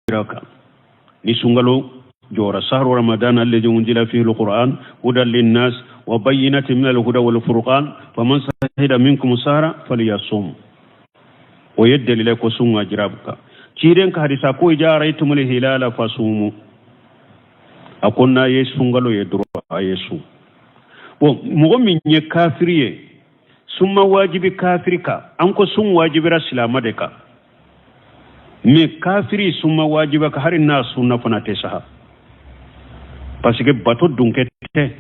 wajibiraka ni sungalo jora sahru ramadan alladhi unzila fihi alquran hudan linnas wa bayyinatin min alhuda wal furqan faman shahida minkum sahra falyasum o yeddeli le ko sunga jirabka ciren ka hadisa ko jaraytumul hilala fasumu akonna yesu sungalo ye dro yesu bon mo min ye kafiriye summa wajibi kafirika an ko sun wajibira silama de ka me kafiri summa wajiba ka harin na sunna fanate saha parce que bato dunkete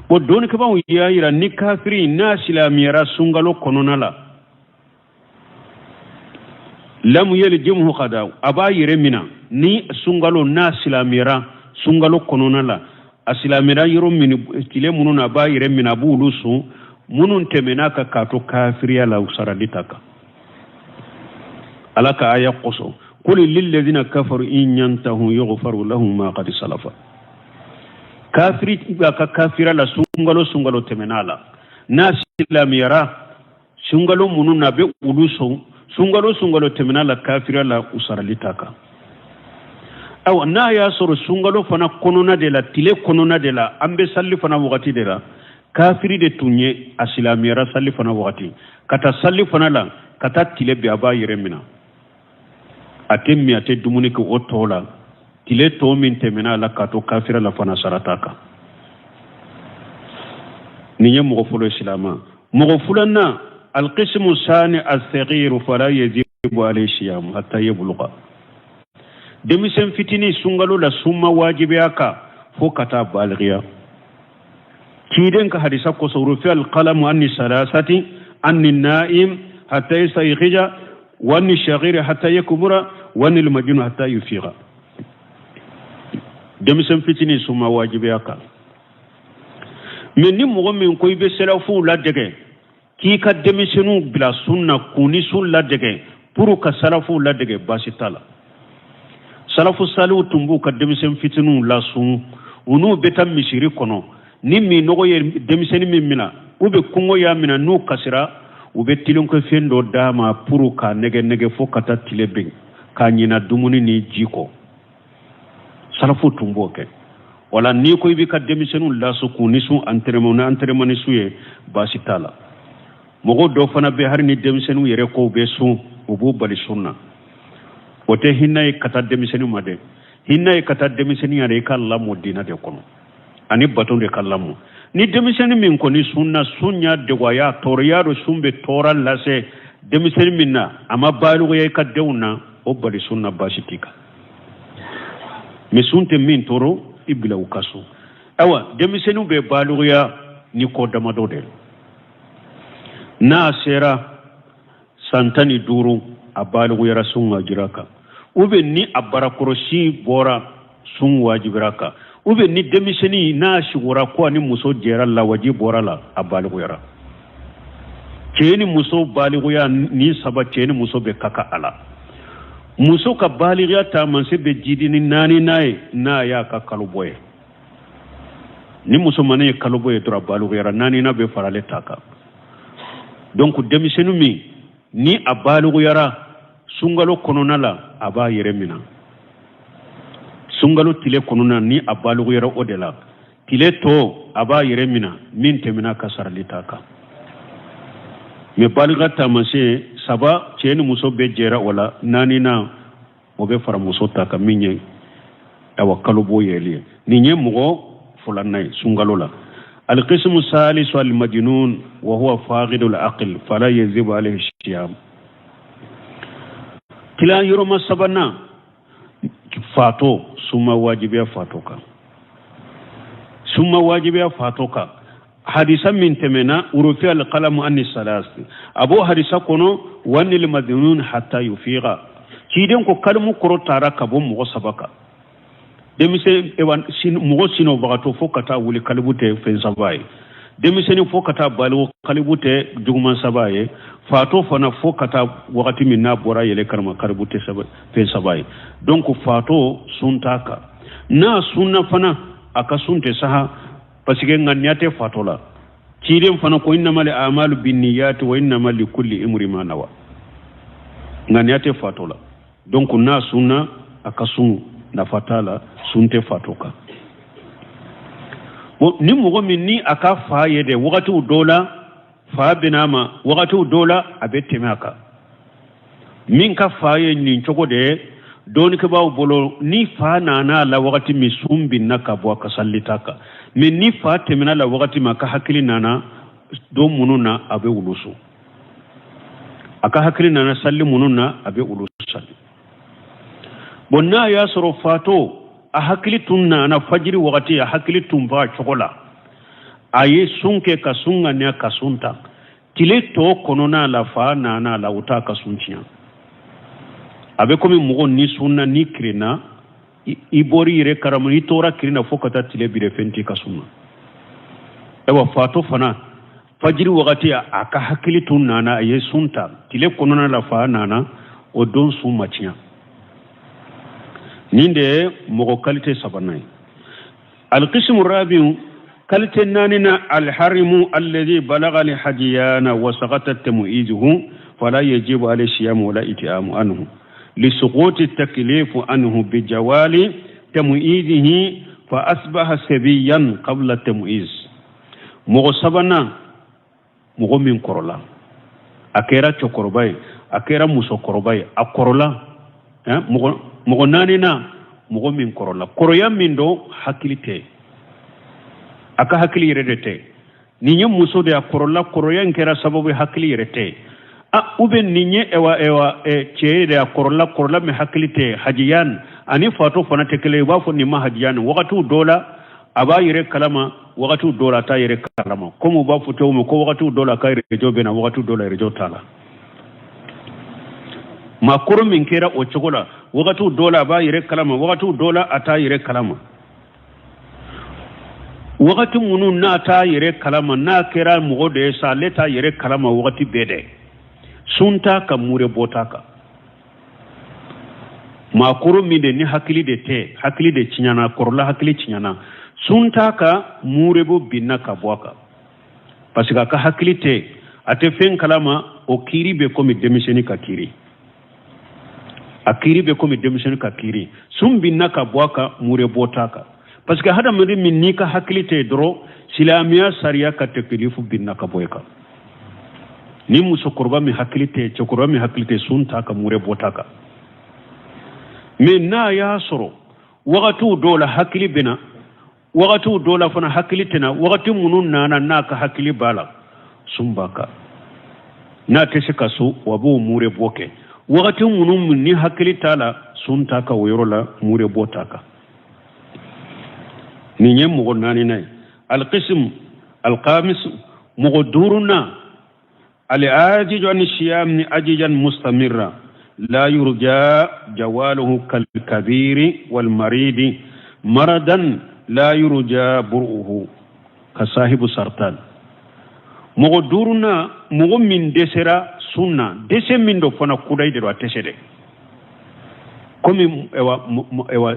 bo don ka ba ya yira ni kafiri na silamiyara sungalo konona la lam yaljimhu qada aba yire mina ni sungalo na silamiyara sungalo konona la asilamira yiro min tile mununa aba yire mina bulusu munun temena ka kato kafiriya la usaralitaka alaka aya qoso qul lil ladina kafaru in yantahu yughfaru lahum ma qad salafa kafiri ka kafira la sungalo temenala na islamiyara sungalo mununa be uluso sungalo temenala kafira la usaralitaka aw na ya soro sungalo fana konona de la tile konona de la ambe salli fana wakati de la kafiri de tunye asilamiyara salli fana wakati kata salli fana la kata tile be aba yiremina atemmi ate dumuni ko otola tile to min temena la kato kafira la fana sarataka niye mo fulo islama mo fulanna alqismu sani as-saghir fala yajibu alayhi siyam hatta yabluqa demisen fitini sungalo la summa wajibi aka fo kata balighiya kiden ka hadisa ko sawru fi al-qalam anni salasati anni naim hatta yastaykhija wa anni shaghir hatta yakbura wa anni al-majnun hatta yufiqa demisen fitini summa wajibi aka minni mo min koy be selafu la dege ki ka demisenu bila sunna kuni sul la dege pour ka salafu la dege basitala salafu salu tumbu ka demisen fitinu la sun unu betam mishiri kono ni mi nogo ye demiseni min mina ube kungo ya mina nu kasira ube tilon ko fendo dama pour ka nege fo kata tilebe ka nyina dumuni ni jiko salafu tumbu ke wala ni ko ibi ka demisenu la su kuni su entraînement ni suye basitala mogo do fana be har ni demisenu yere ko be su ubu bali sunna wote hinna kata demiseni made hinna kata demiseni yare kala modina de kono ani baton de kalamu ni demiseni min ko ni sunna sunya de waya toriya do sumbe toral lase demiseni minna ama balu ye ka dewna o bali sunna basitika mi sunte min toro ibla ukasu awa demiseni be balu ya ni ko damado de na sera santani duru abalu ya rasunga jiraka ube ni abarakoroshi bora sun wajibiraka ube ni demiseni na shigura ko ni muso jera la waji bora la abalu yara ceni muso baligu ya ni saba ceni muso be kaka ala muso ka baligu ya ta man se be jidini nani nae na ya ka kaluboye ni muso mane kaluboye dura baligu yara nani na be farale taka donc demisenu mi ni abalu yara sungalo konona la aba yeremina sungalo tile konona ni abalu yara odela tile to aba yeremina min temina kasaralitaka me balga tamase saba cheni muso be jera wala nani na obe fara muso taka minye awa kalubo yeli ni nye mugo fulanai sungalo la القسم الثالث المجنون وهو فاقد العقل فلا يجب عليه الصيام كلا يوم سبنا فاتو ثم واجب فاتوكا ثم واجب فاتوكا حديثا من تمنا ورفع القلم عن الثلاث ابو حديثا كونو وان المجنون حتى يفيق كيدن كو كلمو كرو تارا كبو مو سبكا demise ewan sin mugo sino bagato fokata wuli kalibute fen sabaye demiseni fokata balu kalibute juguman sabaye fato fana fokata wakati minna bora yele karma kalibute sabaye fen sabaye donc fato suntaka na sunna fana aka sunte saha parce que nganyate fato la kidem fana ko innamal a'malu binniyati wa innamal likulli imri ma nawa nganyate fato la donc na sunna akasun nafatala sunte fatoka bo ni mogo min ni aka fa yede wakati dola fa binama wakati dola abette maka min ka fa ye ni chogo de doni ke baw bolo ni fa nana la wakati mi sumbi naka bo ka sallitaka min ni fa temina la wakati maka hakili nana do mununa abe ulusu aka hakili nana salli mununa abe ulusu salli bonna ya soro fato a hakili tunna na fajiri wakati a hakili tumba chokola aye sunke ka sunga ne ka sunta tile to konona la fa nana la uta ka suntiya abe komi mugo ni sunna ni krina ibori ire karamu ni tora krina fokata tile bire fenti ka sunna ewa fato fana fajiri wakati aka hakili tunna na aye sunta tile konona la fa nana o don suma tiya ninde mogo kalite sabanay alqismu rabi'u kalite nanina alharimu alladhi balagha li hadiyana wa saqata tamyizuhu fala yajibu alayhi siyam wala iti'amu anhu li suquti at-taklif anhu bi jawali tamyizihi fa asbaha sabiyan qabla tamyiz mogo sabana mogo min korola akera chokorobay akera musokorobay akorola mogo nanina mogo min korola koroya min do hakilite aka hakili yerete ninye muso de akorola koroya nkera sababu hakili yerete ube ninye ewa che de akorola me hakilite hajiyan ani fato fana tekele wafo ni mahajiyan wakati dola aba yere kalama wakati dola ta yere kalama komu ba futo mo ko wakati dola ka yere jobe na wakati dola yere jotala ma koro min kera o chogola wakati dola ba yere kalama wakati dola ata yere kalama wakati munu na ta yere kalama na kera mugo de sa leta yere kalama wakati bede sunta ka mure botaka ma koro min de ni hakili de chinyana korola hakili chinyana sunta ka mure bo binna ka boaka parce que ka hakili te ate fen kalama o kiri be komi demiseni ka kiri akiri be komi demission ka kiri sumbi naka boaka mure botaka parce que hada mari min nika hakilite dro silamiya sariya ka teklifu binna ka boyka ni muso korba mi hakilite chokorba mi hakilite sunta ka mure botaka min na ya soro waqatu dola hakili bina waqatu dola fana hakilitena waqati munun nana naka hakili bala sumbaka na teshika su wabu mure boke wakati munum ni hakili tala sunta ka wayrola mure botaka ni nyem mo nani nay alqism alqamis mughduruna alajij an siyam ni ajijan mustamirra la yurja jawaluhu kal kabiri wal maridi maradan la yurja buruhu ka sahibu sartan mughduruna mugo min desera sunna dese min do fana kuday de do atesede komi ewa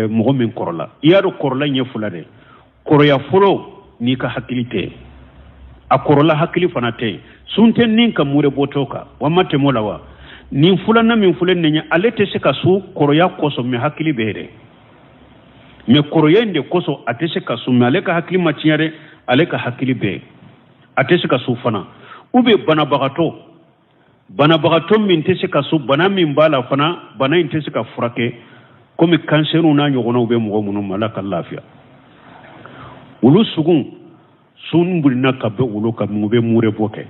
mogo min korola yaro korola nye fulade koroya fulo ni ka hakilite a korola hakili fana te sunte nin ka mure botoka wamate molawa nin fulana min fulen nenya alete se ka su koroya koso me hakili bere me koroya inde koso atese ka su me aleka hakili machiare aleka hakili be atese ka su fana ube bana bagato min tese ka su bana min bala fana bana intese ka furake komi kanseru na nyogona ube mogo munu malaka lafiya ulu sugun sun bulina ka be ulu ka ube mure boke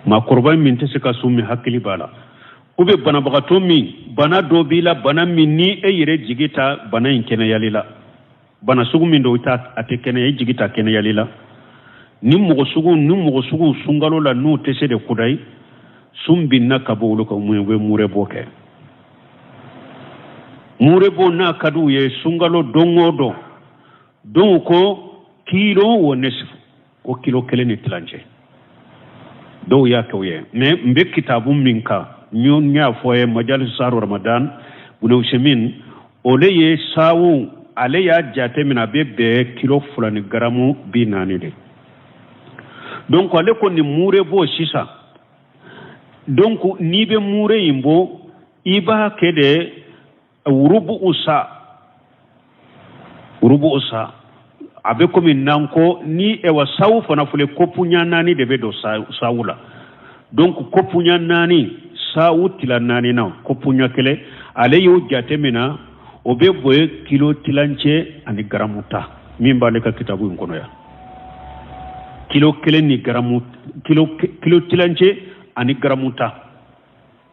ma korban min tese ka su mi hakili bala ube bana bagato min bana dobila bana min ni e yere jigita bana inkene yalila bana sugun min do ita atekene e jigita kene yalila ni mogo sugu sungalo la nu tese de kudai sumbinna kabulu ko mure boke mure bo na kadu ye sungalo dongodo donko kilo wonesfu ko kilo keleni tlanje do ya kawye me mbe kitabum minka nyon nya foye majalis saru ramadan bunu shemin ole ye sawu ale ya jate mina bebe kilo fulani garamu binani de donc ale ko ni mure bo sisa donc ni be mure imbo iba kede rubu usa abe komi nanko ni ewa sawu fana fule kopunya nani de be do sawula donc kopunya nani sawu tila nani na kopunya kele ale yo jatemina obe boye kilo tilanche ani garamuta mimba le ka kitabu ngono ya kilo kele ni garamu kilo tilanche ani garamuta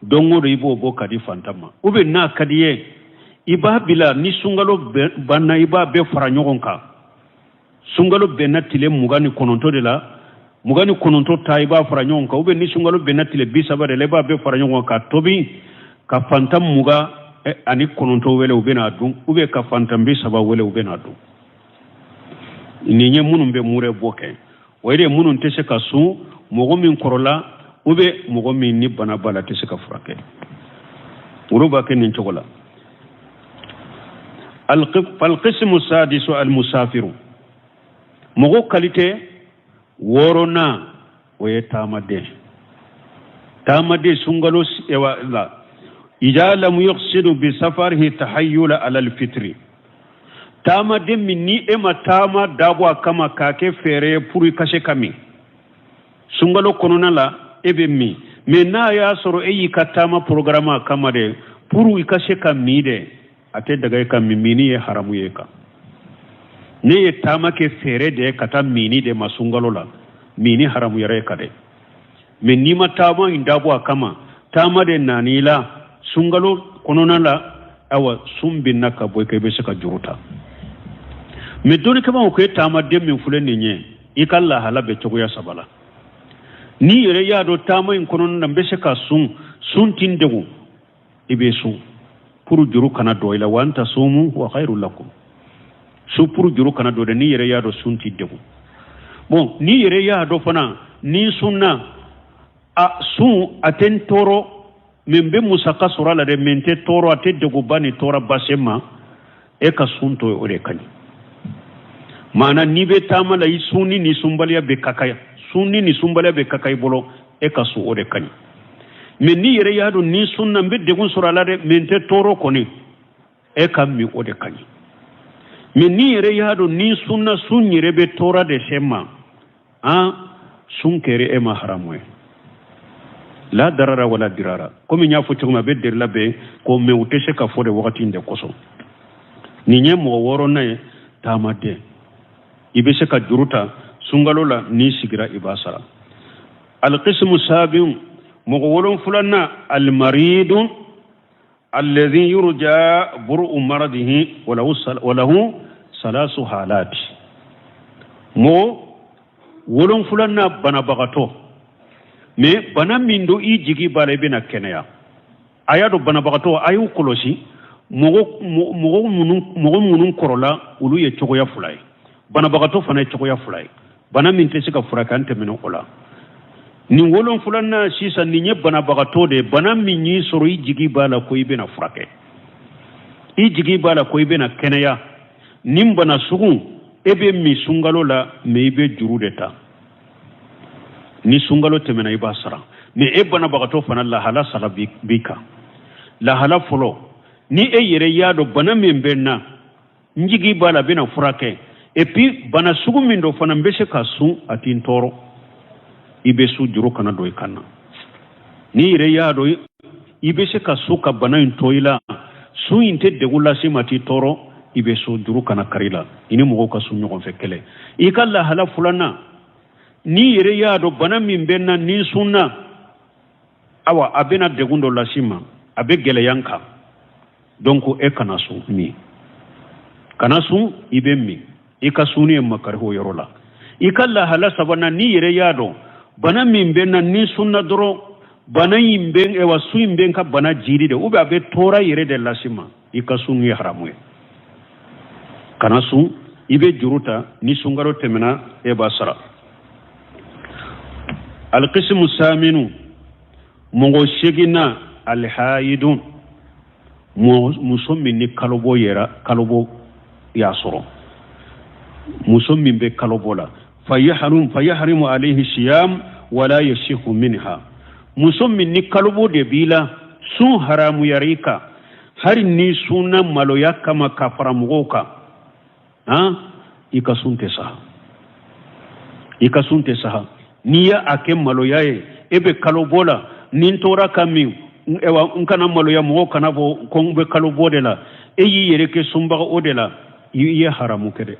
dongo do ibo bo kadi fantama ube na kadiye iba bila ni sungalo banna iba be fara nyogon ka sungalo benatile mugani kononto de la mugani kononto ta iba fara nyogon ka ube ni sungalo benatile bisaba de leba be fara nyogon ka tobi ka fantam muga ani kononto wele ube na dun ube ka fantam bisaba wele ube na dun ni nye munun be mure boke wayde munun tese ka su mogo min korola ube mogo min ni bana bala tese ka furake uruba ke nin chogola القسم السادس المسافر مغو كاليتي ورونا ويتامدي تامدي سنغلوس لا إذا لم يقصد بسفره تحيل على الفطر تامدي مني إما تاما دابوا كما كاكي فيري پوري كاشي كامي سنغلو كنونا لا إبي مي منا ياسرو إيي كتاما پروغراما كما دي پوري كاشي كامي دي ate daga ka mimini ye haramu ye ka ne ye tama ke fere de kata mini de masungalo la mini haramu yare ka de men ni ma tama indabo akama tama de nanila sungalo konona la awa sumbi naka boy ke be saka juruta me doni kama ko tama de min fule ni nye ikalla hala be chogo ya sabala ni yere ya do tama in konona be saka sun tindegu ibe su puru juru kana do ila wanta sumu wa khairul lakum su puru juru kana do de ni yere ya do sunti degu bon ni yere ya do fana ni sunna a sun aten toro membe musaka sura la de mente toro aten degu bani tora basema e ka sunto o de kani mana ni be tamala yi sunni ni sumbaliya be kakaya sunni ni sumbaliya be kakay bolo e ka su o de kani men ni yere yaado ni sunna be degun surala de mente toro koni e kam mi ode kani men ni yere yaado ni sunna sunyire be tora de sema sunkere e ma haramwe la darara wala dirara komi nya fo tuma be der labe ko me utese ka fode wakati inde koso ni nyemo woro na tamade ibe se ka juruta sungalola ni sigira ibasara al qismu sabiun مغولون فلنا المريض الذي يرجى برء مرضه وله ثلاث حالات مو ولون فلنا بنا بغتو مي بنا مندو اي جيغي بالي بنا كنيا ايادو بنا بغتو ايو كولوسي مغو منون كورولا ولو يچوغو يا فلاي بنا بغتو فنا يچوغو يا فلاي بنا من تسيكا فراكان تمنو اولا ni wolon fulanna sisa ni nye bana bagato de bana minyi soro i jigi bala ko ibe na frake i jigi bala ko ibe na kenaya nim bana sugu ebe mi sungalo la me ibe juru de ta ni sungalo temena iba sara me e bana bagato fana la hala sara bika la hala folo ni e yere yado bana membenna njigi bala bena frake et puis bana sugu mindo fana mbese kasu atin toro ibe su juru kana do ikana ni ire ya do ibe se ka su ka bana intoila su inte de gula simati toro ibe su juru kana karila ini mo ka su nyogon fekele ikalla hala fulana ni ire ya do bana min benna ni sunna awa abena de gundo lasima abe gele yanka donc e kana su ni kana su ibe mi ikasuni makarho yorola ikalla hala sabana ni ire ya do bana min benna ni sunna doro bana yimben e wasu yimben ka bana jiri de ube abe tora yere de lasima ikasun ya haramu kana sun ibe juruta ni sungaro temena e basara al qismu saminu mongo shegina al haidun musommi ni kalobo yera kalobo ya soro musommi be kalobo la fayahrimu alayhi siyam wala yashihu minha musommi ni kalobo de bila sun haramu yarika hari ni sunna maloya kama kafara mugoka ika sunte saha niya ake maloya ebe kalo bola nin tora kami ewa nkana maloya mugo kana bo kongbe kalo bodela eyi yereke sumbaga odela ye haramu kede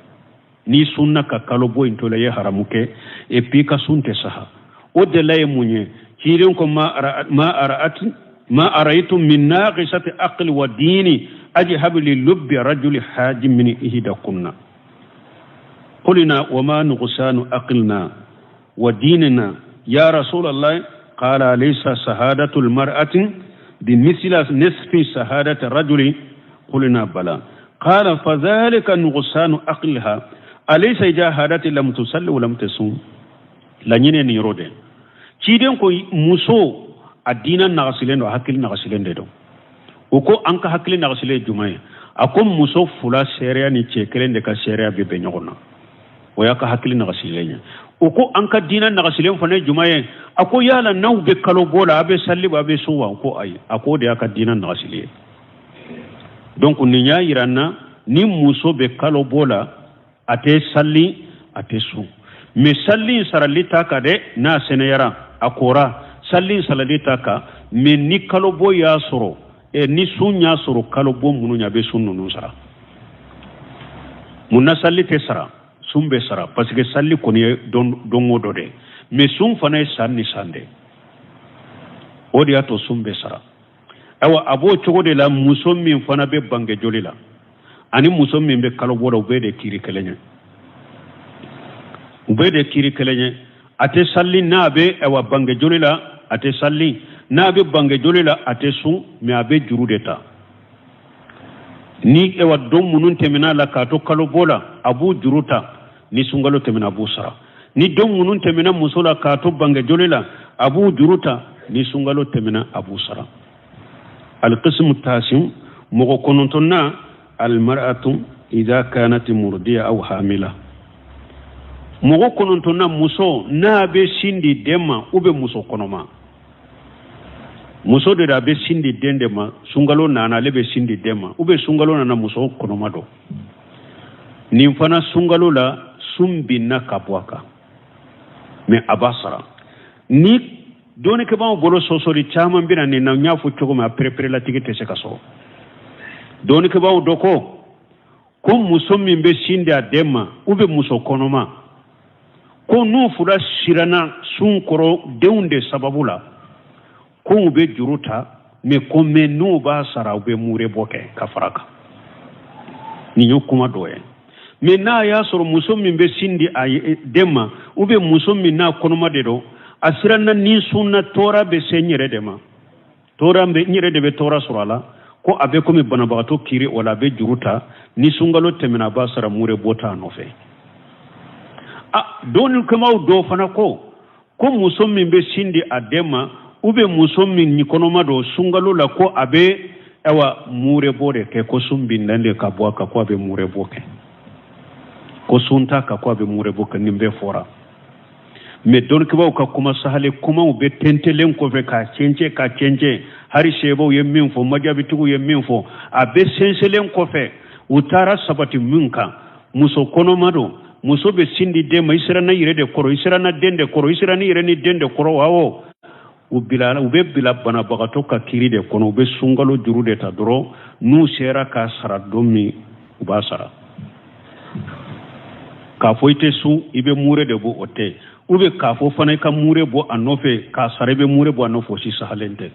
ni sunna ka kalo bo intola ye haramu ke epi ka sunte saha odela ye munye hirin ko ma araitu min naqisati aqli wa dini ajhab li lubbi rajuli haji min ihdakunna qulna wa ma nuqsanu aqlina wa dinina ya rasulullah qala laysa shahadatu almar'ati bimithla nisfi shahadati rajuli qulna bala qala fadhalika nuqsanu aqliha alaysa jahadati lam tusalli wa lam tasum lanyine ni rode ciden ko muso adina nagasilen do hakil nagasilen de do uko anka hakil nagasile jumay akom muso fula sheria ni chekelen de ka sheria be be nyogona o yaka hakil nagasilen uko anka dina nagasilen fane jumay ako yala naw be kalo bola abe salli ba be suwa ko ay ako de yaka dina nagasile donc ni nya iranna ni muso be kalo bola ate salli ate su me salli saralita ka de na seneyara akora salli saladita ka me ni kalo bo ya soro ni sunya soro kalo bo munu nya be sunnu nu sara munna salli te sara sumbe sara parce que salli ko ni dongo do de me sum fana sanni sande odi ato sumbe sara awa abo chogo de la muso min fana be bange jolila ani muso min be kalo bo do be de kiri kelenya ube de kiri kelenye ate salli nabe ewa bange jolila ate salli nabe bange jolila ate su me abe juru deta ni ewa dom munun temina la kato kalo bola abu juruta ni sungalo temina abu sara ni dom munun temina musola kato bange jolila abu juruta ni sungalo temina abu sara القسم التاسع مغكونتنا المرأة إذا كانت مرضية أو حاملة mogo konontonna muso na be sindi dema ube muso konoma muso de da be sindi dendema sungalo nana lebe sindi dema ube sungalo nana muso konoma do nin fana sungalo la sumbi na kabwaka me abasara ni doni ke ba bolo sosori chama mbina ni na nyafu chogo ma prepare la tigete se kaso doni ke ba doko ko muso min be sindi adema ube muso konoma ko nu fura sirana sun koro deunde sababula ko ube juruta me ko menu ba sara ube mure boke kafaraka ni yokuma doye me na ya soro muso min be sindi ay dema ube muso min na konoma de do asirana ni sunna tora be senyere dema tora be nyere de be tora surala ko abe ko mi banabagato kiri wala be juruta ni sungalo temina ba sara mure bota nofe doni kama do fana ko muso min be sindi adema ube muso min ni konoma do sungalo la ko abe ewa mure bode ke ko sumbi ndande ka boaka ko abe mure boke ko sunta ka ko abe mure boke nimbe fora me don kaba ka kuma sahale kuma ube tentelen ko fe ka cence hari shebo yemmin fo majabi tugu yemmin fo abe senselen ko fe utara sabati minka muso konoma do muso be sindi de ma isra na yire de koro isra na dende koro isra ni yire ni dende koro wawo ubila ube bila bana bagato ka kiri de kono ube sungalo juru de ta doro nu sera ka sara domi ubasara ka foite su ibe mure de bo ote ube ka fo fana ka mure bo anofe ka sare be mure bo anofo si sahalente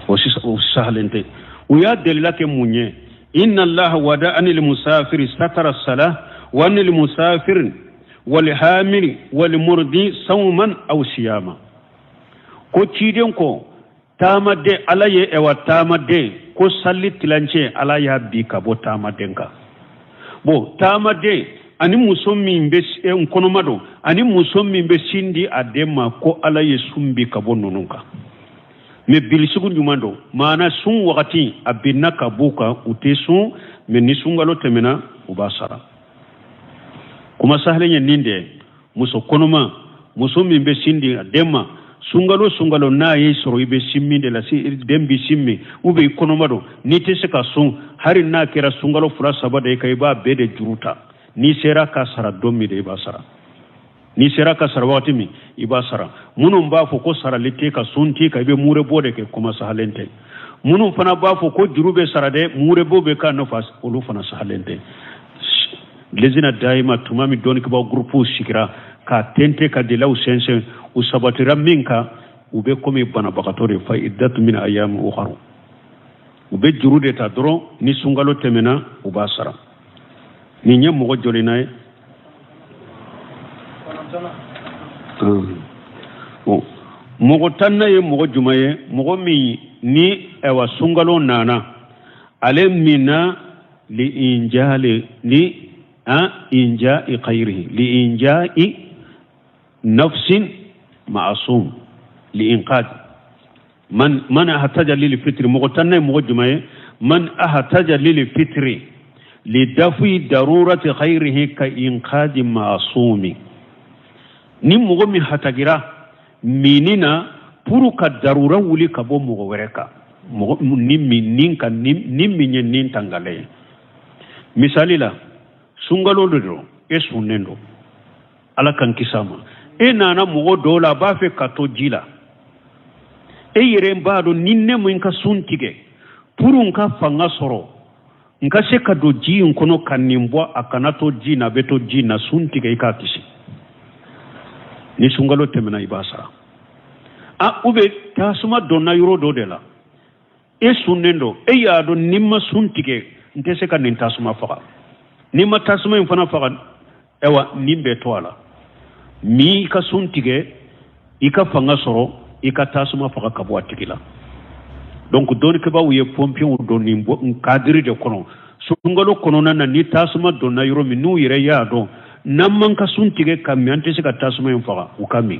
o si sahalente uya delila ke munye inna allaha wada anil musafiri satara salah وأن المسافر والحامل والمرضي صوما أو صياما ko ciden ko tamade alaye ewa tamade ko salli tilance alaya bi ka bo tamadenka bo tamade ani musommi be en kono mado ani musommi be sindi adema ko alaye sumbi ka bo nonunka me bilisugu nyumando mana sun wakati abinna ka buka utesu me ni sungalo temena ubasara kuma sahlenya ninde muso konoma muso min be sindi adema sungalo na ye soro ibe simmi de la si dembi simmi ube konomado ni te se ka sun hari na kera sungalo fura saba de kai ba be de juruta ni sera ka sara domi de ba sara ni sera ka sara wati mi iba sara munun ba fo ko sara litte ka sunti ka ibe mure bode ke kuma sahalente munun fana ba fo ko jurube sara de mure bobe ka no fas olu fana sahalente lezina daima tumami doni ka ba grupu sikira ka tente ka de law sense usabatira minka ube komi bana bakatore fa iddatu min ayyam ukharu ube jurude ta doro ni sungalo temena ubasara ni nyem mo jolinae mogo tanna ye mogo jumaye mogo mi ni ewa sungalo nana ale mina li injali li inja'i khayrihi li inja'i nafsin معصوم لإنقاذ من احتاج للفطر مغتنى مغجمة من احتاج للفطر لدفع ضرورة خيره كإنقاذ معصوم ni mogo mi hatagira minina puru ka darura wuli ka bo mogo wereka mogo ni minninka ni minye nin tangale misali la sungalo do e sunnendo ala kan kisama e nana mogo dola ba fe kato jila e yere mbado ninne mo inka suntige puru nka fanga soro nka se ka do ji nkono kanimbo akanato ji na beto ji na suntige ika kisi ni sungalo temena ibasara ube tasuma donna yuro do de la e sunnendo e yaado nimma suntige nte se ka nin tasuma faga nimma tasuma infana faga ewa nimbe toala mi ka suntige ika fanga soro ika tasuma faga kabwa tigila donc doni ke ba wuye pompion do nimbo kadiri de kono sungalo kono na ni tasuma donna yuro mi nu yire yaado namman ka suntige kam yante se ka tasuma en faga ukami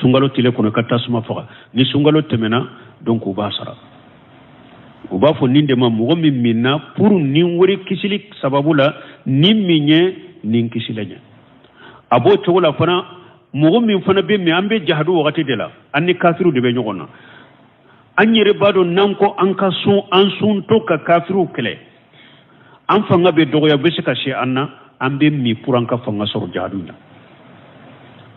sungalo tile kono ka tasuma faga ni sungalo temena donc ubasara ubafo ninde ma mo mi minna pour ni wori kisili sababula ni minye ni kisilanya abo togola fana mo mi fana be mi ambe jahadu wakati dela anni kafiru de be nyogona anyere bado nanko anka sun an sun to ka kafiru kele an fanga be dogo ya be se ka she anna ambe mi pour anka fanga soro jahadu na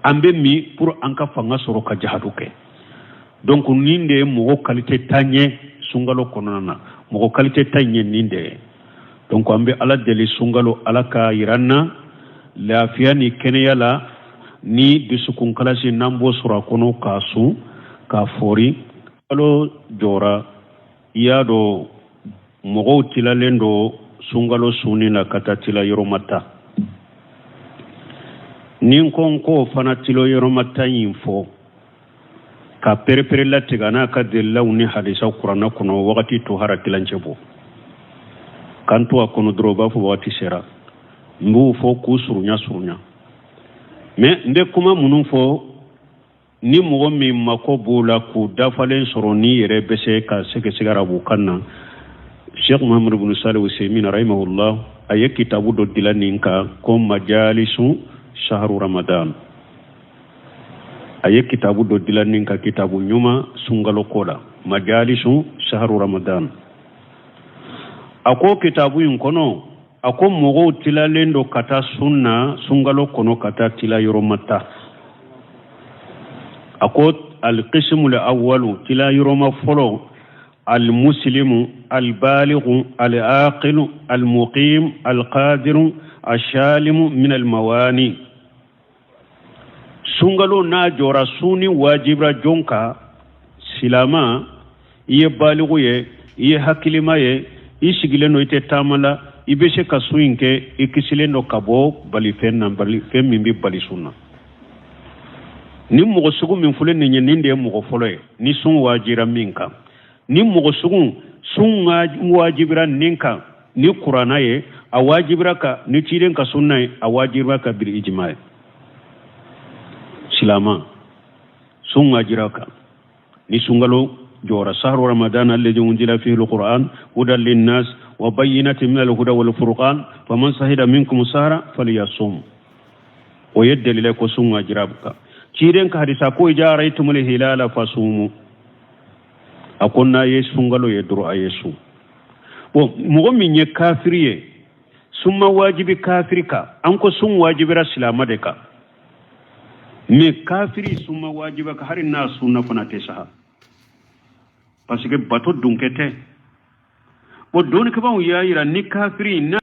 ambe mi pour anka fanga soro ka jahadu ke donc ninde mo qualité tanye sungalo konona mo qualité tanye ninde donc ambe ala deli sungalo ala ka iranna lafiya ni kenyala ni disukun kalasi nambo sura kono kasu ka fori alo jora yado mo tilalendo sungalo suni na katatila yoromata nin konko fana tilo yoromata info ka perepere la tigana ka della uni hadisa qur'ana kono wakati to haratilanchebo kanto akono droba fo wakati sera mbu fo ku surunya me nde kuma munun fo ni mogo mi makobula ku dafalen soroni yere bese ka sege sigara bukanna Sheikh Muhammad ibn Salih Usaymin rahimahullah ay kitabu do dilaninka ko majalisu shahru ramadan ay kitabu do dilaninka kitabu nyuma sungalo kola majalisu shahru ramadan ako kitabu yunkono ako mogo tilalendo kata sunna sungalo kono kata tila yoromata ako al-qismu al-awwalu tila yoroma folo المسلم البالغ العاقل المقيم القادر الشالم من المواني سنغلو ناجو رسوني واجب جونكا سلاما يبالغ يحكلما يشغلنو يتتاملا يبشي كسوينكي يكسلنو كابو بالي فن ميمبي بالي سنة ni mogo sugu min fulen ni ninde mogo foloye ni sun wajira minka ni mogo sugun sun wajibira ninka ni qur'ana ye a wajibira ka ni tiren ka sunna ye a wajibira ka bil ijma' silama sun wajira ka ni sungalo jora shahru ramadan alladhi unzila fihi alquran hudan linnas wa bayyinatin min alhuda wal furqan faman shahida minkum sahra falyasum o yeddeli ko sun wajira ka ciren ka hadisa ko jaraytumul hilala fasumu akonna yesu ngalo ye duro ayesu bon mo min ye kafiriye summa wajibi kafirika anko sun wajibira silama de ka me kafiri summa wajiba ka harin na sunna fana te saha parce que bato dunkete bo don ka ba yayira ni kafiri na